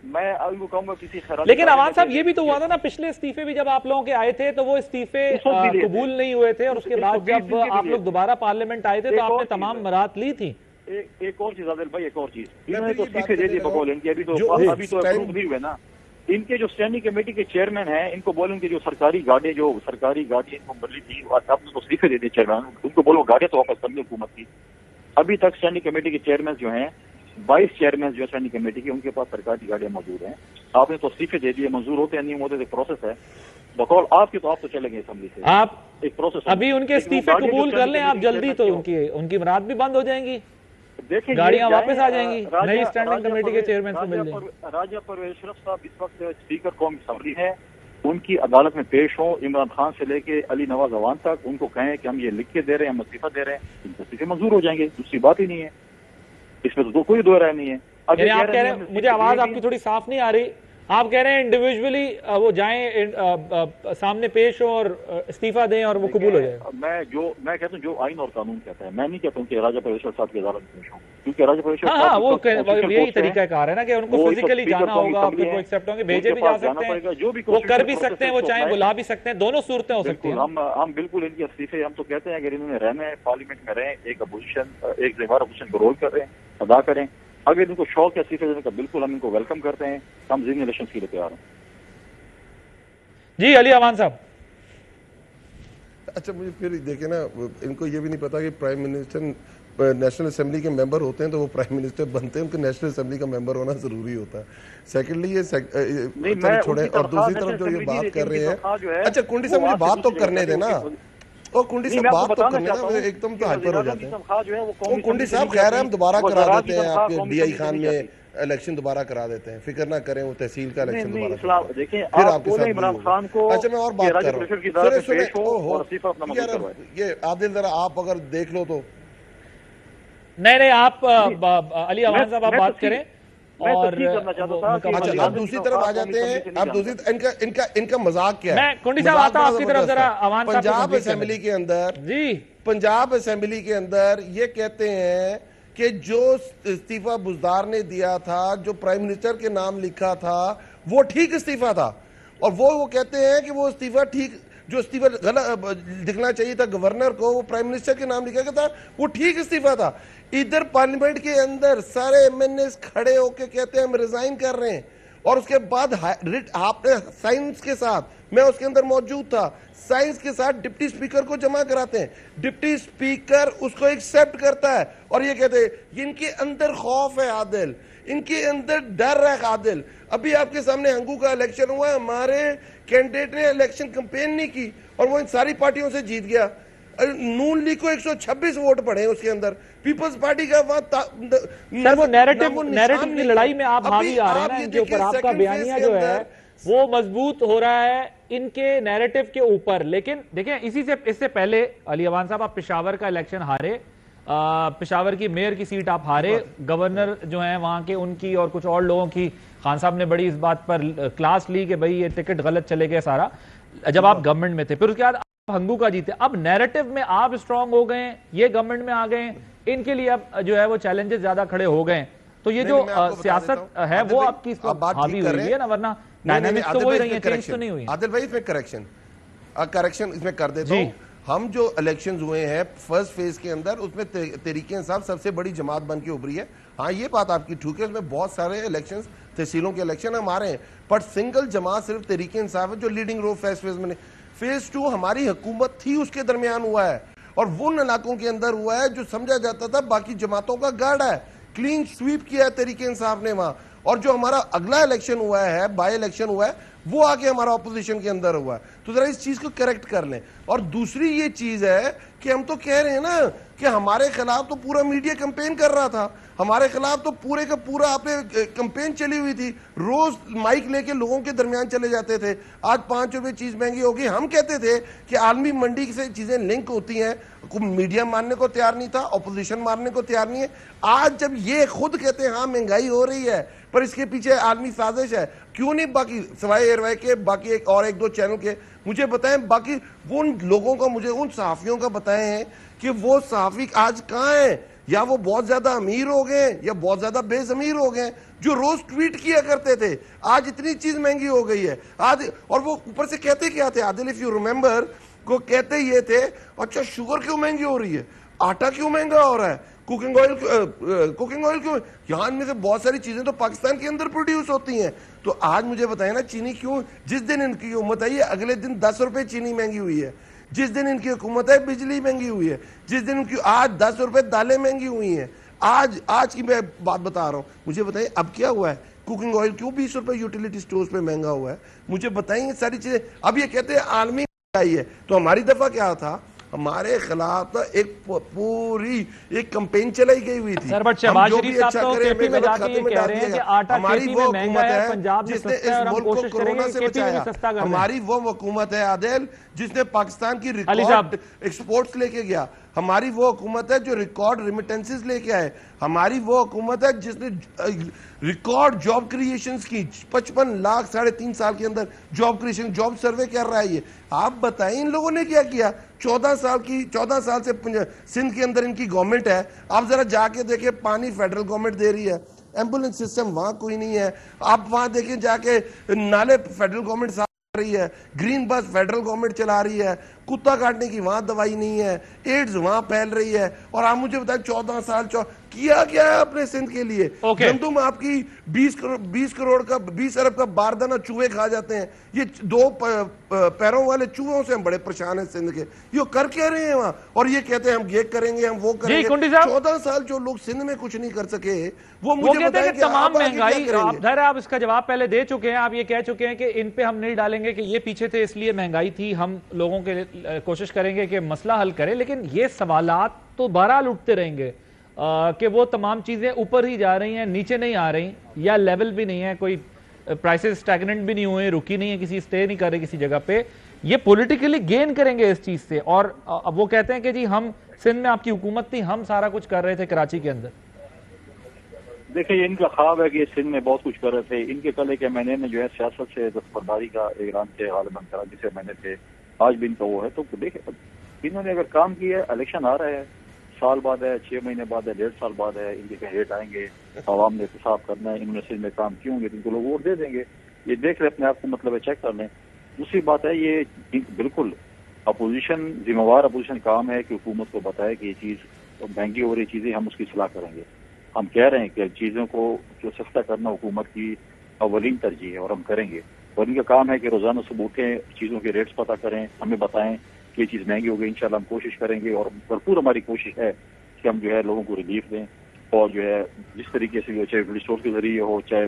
मैं उनको कहूंगा किसी खराब। लेकिन अवान साहब ये भी तो हुआ था ना, पिछले इस्तीफे भी जब आप लोगों के आए थे तो वो इस्तीफे कबूल नहीं हुए थे, और उसके बाद जब आप लोग दोबारा पार्लियामेंट आए थे तो आपने तमाम मराहत ली थी। एक और चीज आदिल भाई, एक और चीज, इन्होंने तो इस्तीफे दे दिए बकौल इनके, अभी तो अप्रूव नहीं हुए ना। इनके जो स्टैंडिंग कमेटी के चेयरमैन हैं, इनको बोलो इनकी जो सरकारी गाड़ी इनको मिली थी, आपने तो इस्तीफे दे दिए चेयरमैन, उनको बोलो गाड़ियां तो वापस करनी हुकूमत की। अभी तक स्टैंडिंग कमेटी के चेयरमैन जो हैं, 22 चेयरमैन जो स्टैंडिंग कमेटी के, उनके पास सरकारी गाड़ियां मौजूद हैं। आपने तो इस्तीफे दे दिए, मंजूर होते हैं नहीं होते, एक प्रोसेस है बकौल आपकी, तो आप तो चलेंगे असेंबली से, आप एक प्रोसेस अभी उनके इस्तीफे कबूल कर लें आप जल्दी, तो उनकी मराहत भी बंद हो जाएंगी, देखिए गाड़ियां वापस आ जाएंगी, नई स्टैंडिंग कमेटी के चेयरमैन को मिल जाएंगी। राजा परवेज अशरफ साहब इस वक्त स्पीकर कौमी असम्बली है, उनकी अदालत में पेश हो, इमरान खान से लेके अली नवाज अवान तक, उनको कहें कि हम ये लिख के दे रहे हैं, हम इस्तीफा दे रहे हैं, इनके इस्तीफे मंजूर हो जाएंगे, दूसरी बात ही नहीं है, इसमें तो कोई दो राय नहीं है। आप कह रहे हैं, मुझे आवाज आपकी थोड़ी साफ नहीं आ रही, आप कह रहे हैं इंडिविजुअली वो जाएं सामने पेश हो और इस्तीफा दें और वो कबूल हो जाए। मैं कहता हूँ जो आइन और कानून कहता है, मैं नहीं कहता हूँ कि राजा परवेश्वर साहब की अदालत में पेश हो, क्योंकि राजा परवेश्वर हाँ वो यही तरीका कार है ना कि उनको फिजिकली जाना होगा, फिर वो एक्सेप्ट होंगे, भेजे भी जा सकते हैं, वो कर भी सकते हैं, वो चाहे बुला भी सकते हैं, दोनों सूरतें हो सकती हैं। हम बिल्कुल इनके इस्तीफे, हम तो कहते हैं अगर इन्होंने रहना है पार्लियामेंट में रहें, एक जिम्मेदार अपोजिशन को रोल कर रहे हैं, अदा करें। अगर इनको शौक है इस्तीफे देने का, बिल्कुल हम इनको वेलकम करते हैं, हम ज़िमनी इलेक्शन के लिए तैयार हैं। जी अली अमान साहब। अच्छा मुझे फिर देखे ना, इनको ये भी नहीं पता कि प्राइम मिनिस्टर नेशनल असेंबली के मेंबर होते हैं तो वो प्राइम मिनिस्टर बनते हैं, उनको नेशनल असेंबली का मेंबर होना जरूरी होता है। सेकेंडली ये छोड़े, और दूसरी तरफ जो ये बात कर रहे हैं, अच्छा कुंडी साहब मुझे बात तो करने देना, और कुंडी साहब बात तो करने ना, एकदम तो हाइपर हो जाते हैं। वो कुंडी साहब खैर है, हम दोबारा करा देते हैं आपके डीआई खान में इलेक्शन दोबारा करा देते हैं, फिकर ना करें, वो तहसील का इलेक्शन दोबारा देखिए फिर आपके साथ इमरान खान को। अच्छा मैं और बात कर रहा हूँ, ये आदिल जरा आप अगर देख लो तो। नहीं आप अली अमान साहब आप बात करें, और अच्छा आप दूसरी तरफ आ जाते हैं, आप दूसरी इनका मजाक क्या है, मैं कुंडी साहब आता हूं आपकी तरफ जरा। पंजाब असेंबली के अंदर जी, पंजाब असेंबली के अंदर ये कहते हैं कि जो इस्तीफा बुज़दार ने दिया था, जो प्राइम मिनिस्टर के नाम लिखा था, वो ठीक इस्तीफा था, और वो कहते हैं कि वो इस्तीफा ठीक, जो इस्तीफा गलत लिखना चाहिए था गवर्नर को, वो प्राइम मिनिस्टर के नाम लिखा गया था, वो ठीक इस्तीफा था। इधर पार्लियामेंट के अंदर सारे एमएनए खड़े होके कहते हैं हम रिजाइन कर रहे हैं, और उसके बाद आपने साइंस के साथ, मैं उसके अंदर मौजूद था, साइंस के साथ डिप्टी स्पीकर को जमा कराते हैं, डिप्टी स्पीकर उसको एक्सेप्ट करता है, और ये कहते हैं इनके अंदर खौफ है आदिल, इनके अंदर डर है आदिल। अभी आपके सामने हंगू का इलेक्शन हुआ, हमारे कैंडिडेट ने इलेक्शन कैंपेन नहीं की और वो इन सारी पार्टियों से जीत गया। नून लीग को 126 वोट पड़े उसके अंदर, पीपल्स पार्टी का सर वो नैरेटिव की लड़ाई में आप हावी आ रहे हैं ना, इनके ऊपर आपका बयानिया जो है वो मजबूत हो रहा है इनके नैरेटिव के ऊपर। लेकिन देखिए इससे पहले अली अवान साहब आप पेशावर का इलेक्शन हारे, पेशावर की मेयर की सीट आप हारे, गवर्नर जो है वहां के उनकी और कुछ और लोगों की, खान साहब ने बड़ी इस बात पर क्लास ली कि भाई ये टिकट गलत चले गए सारा, जब आप गवर्नमेंट में थे। फिर उसके बाद आप हंगू का जीते, अब नैरेटिव में आप स्ट्रांग हो गए, ये गवर्नमेंट में आ गए, इनके लिए अब जो है वो चैलेंजेस ज्यादा खड़े हो गए, तो ये जो सियासत है वो आपकी हावी हुई है ना, वरना डायनामिक्स तो वही रही है, चेंज तो नहीं हुई। आदिल भाई इसमें करेक्शन इसमें कर देता हूं। हम जो इलेक्शंस हुए हैं फर्स्ट फेज के अंदर, उसमें तहरीक इंसाफ सबसे बड़ी जमात बन के उभरी है। हाँ ये बात आपकी ठीक है, उसमें बहुत सारे इलेक्शंस तहसीलों के इलेक्शन हमारे हैं, पर सिंगल जमात सिर्फ तहरीक इंसाफ है जो लीडिंग रोल फर्स्ट फेज में। फेज 2 हमारी हुकूमत थी उसके दरमियान हुआ है, और वो इलाकों के अंदर हुआ है जो समझा जाता था बाकी जमातों का गार्ड है, क्लीन स्वीप किया है तहरीक इंसाफ ने वहां। और जो हमारा अगला इलेक्शन हुआ है, बाय इलेक्शन हुआ है, वो आके हमारा ऑपोजिशन के अंदर हुआ है। तो जरा इस चीज को करेक्ट कर लें। और दूसरी ये चीज है कि हम तो कह रहे हैं ना कि हमारे खिलाफ तो पूरा मीडिया कैंपेन कर रहा था, हमारे खिलाफ तो पूरे का पूरा आपने कैंपेन चली हुई थी, रोज माइक लेके लोगों के दरमियान चले जाते थे। आज 5 रुपए चीज महंगी होगी, हम कहते थे कि आलमी मंडी से चीजें लिंक होती हैं, मीडिया मानने को तैयार नहीं था, ऑपोजिशन मानने को तैयार नहीं है। आज जब ये खुद कहते हैं हाँ महंगाई हो रही है पर इसके पीछे आलमी साजिश है, क्यों नहीं बाकी सवाई एयरवाई के बाकी एक दो चैनल के मुझे बताएं, बाकी वो उन लोगों का, मुझे उन सहाफियों का बताएं हैं कि वो सहाफी आज कहां हैं, या वो बहुत ज्यादा अमीर हो गए या बहुत ज्यादा बेजमीर हो गए। जो रोज ट्वीट किया करते थे, आज इतनी चीज महंगी हो गई है आज। और वो ऊपर से कहते क्या थे आदिल, इफ यू रिमेंबर, को कहते ये थे, अच्छा शुगर क्यों महंगी हो रही है, आटा क्यों महंगा हो रहा है, कुकिंग ऑयल क्यों, यहां में से बहुत सारी चीजें तो पाकिस्तान के अंदर प्रोड्यूस होती हैं। तो आज मुझे बताए ना चीनी क्यों, जिस दिन इनकी हुकूमत आई है अगले दिन 10 रुपए चीनी महंगी हुई है, जिस दिन इनकी हुकूमत है बिजली महंगी हुई है, जिस दिन उनकी आज 10 रुपए दालें महंगी हुई हैं। आज की मैं बात बता रहा हूं, मुझे बताइए अब क्या हुआ है, कुकिंग ऑयल क्यों 20 रुपए यूटिलिटी स्टोर्स पे महंगा हुआ है, मुझे बताइए सारी चीजें। अब ये कहते हैं आलमी महंगाई है, तो हमारी दफा क्या था, हमारे खिलाफ तो एक पूरी एक कैंपेन चलाई गई हुई थी। सर बट शहबाज शरीफ साहब तो केपी में जाके ये कह रहे हैं कि आटा केपी में महंगा है, पंजाब में सस्ता है और हम कोशिश करेंगे कि केपी में सस्ता कर दें। हमारी वो हुकूमत है आदिल जिसने पाकिस्तान की रिकॉर्ड एक्सपोर्ट्स लेके गया, हमारी वो हुकूमत है जो रिकॉर्ड रिमिटेंसेस लेके आए, हमारी वो हुकूमत है जिसने रिकॉर्ड जॉब क्रिएशंस की, 55 लाख 3.5 साल के अंदर जॉब क्रिएशन, जॉब सर्वे कर रहा है ये। आप बताएं इन लोगों ने क्या किया, 14 साल से सिंध के अंदर इनकी गवर्नमेंट है, आप जरा जाके देखें पानी फेडरल गवर्नमेंट दे रही है, एम्बुलेंस सिस्टम वहां कोई नहीं है, आप वहां देखें जाके नाले फेडरल गवर्नमेंट साफ रही है, ग्रीन बस फेडरल गवर्नमेंट चला रही है, कुत्ता काटने की वहां दवाई नहीं है, एड्स वहां फैल रही है। और आप मुझे बताएं 14 साल किया क्या है अपने सिंध के लिए? गंदुम आपकी 20 अरब का बारदाना चूहे खा जाते हैं, ये 2 पैरों वाले चूहों से हम बड़े परेशान हैं सिंध के, ये कर क्या रहे हैं वहां, और ये कहते हैं हम ये करेंगे हम वो करेंगे। 14 साल जो लोग सिंध में कुछ नहीं कर सके वो मुझे बताएं कि तमाम महंगाई आप इसका जवाब पहले दे चुके हैं, आप ये कह चुके हैं कि इन पे हम नहीं डालेंगे कि ये पीछे थे इसलिए महंगाई थी, हम लोगों के कोशिश करेंगे कि मसला हल करें, लेकिन ये सवालात तो बहरहाल उठते रहेंगे कि वो तमाम चीजें ऊपर ही जा रही हैं, नीचे नहीं आ रही, या लेवल भी नहीं है, कोई प्राइसेस स्टैग्नेंट भी नहीं हुए, रुकी नहीं है, किसी स्टे नहीं कर रही किसी जगह पे। ये पॉलिटिकली गेन करेंगे इस चीज से, और अब वो कहते हैं कि जी हम सिंध में आपकी हुकूमत थी, हम सारा कुछ कर रहे थे कराची के अंदर। देखिए इनका ख्वाब है कि सिंध में बहुत कुछ कर रहे थे, इनके कल एक महीने में जो है सियासत से दस्तबरदारी का ऐलान थे गालिबन कराची से मैंने थे, आज भी इनका वो है। तो देखिए इन्होंने अगर काम किया, इलेक्शन आ रहा है, साल बाद है, 6 महीने बाद है, 1.5 साल बाद है, इनके कैंडिडेट आएंगे, आवाम ने एहतसाब करना है, इन्होंने सिंध में काम क्यों होंगे, इनको लोग वोट दे देंगे, ये देख रहे अपने आप को, मतलब है चेक कर लें। दूसरी बात है ये बिल्कुल अपोजिशन, जिम्मेवार अपोजिशन काम है कि हुकूमत को बताए कि ये चीज महंगी हो रही चीजें, हम उसकी सलाह करेंगे। हम कह रहे हैं कि चीजों को जो सस्ता करना हुकूमत की अवलीन तरजीह है और हम करेंगे, और इनका काम है कि रोजाना सुबह उठें, चीजों के रेट्स पता करें, हमें बताएं कि ये चीज महंगी हो गई, इंशाल्लाह हम कोशिश करेंगे, और भरपूर हमारी कोशिश है कि हम जो है लोगों को रिलीफ दें, और जो है जिस तरीके से चाहे स्टोर के जरिए हो, चाहे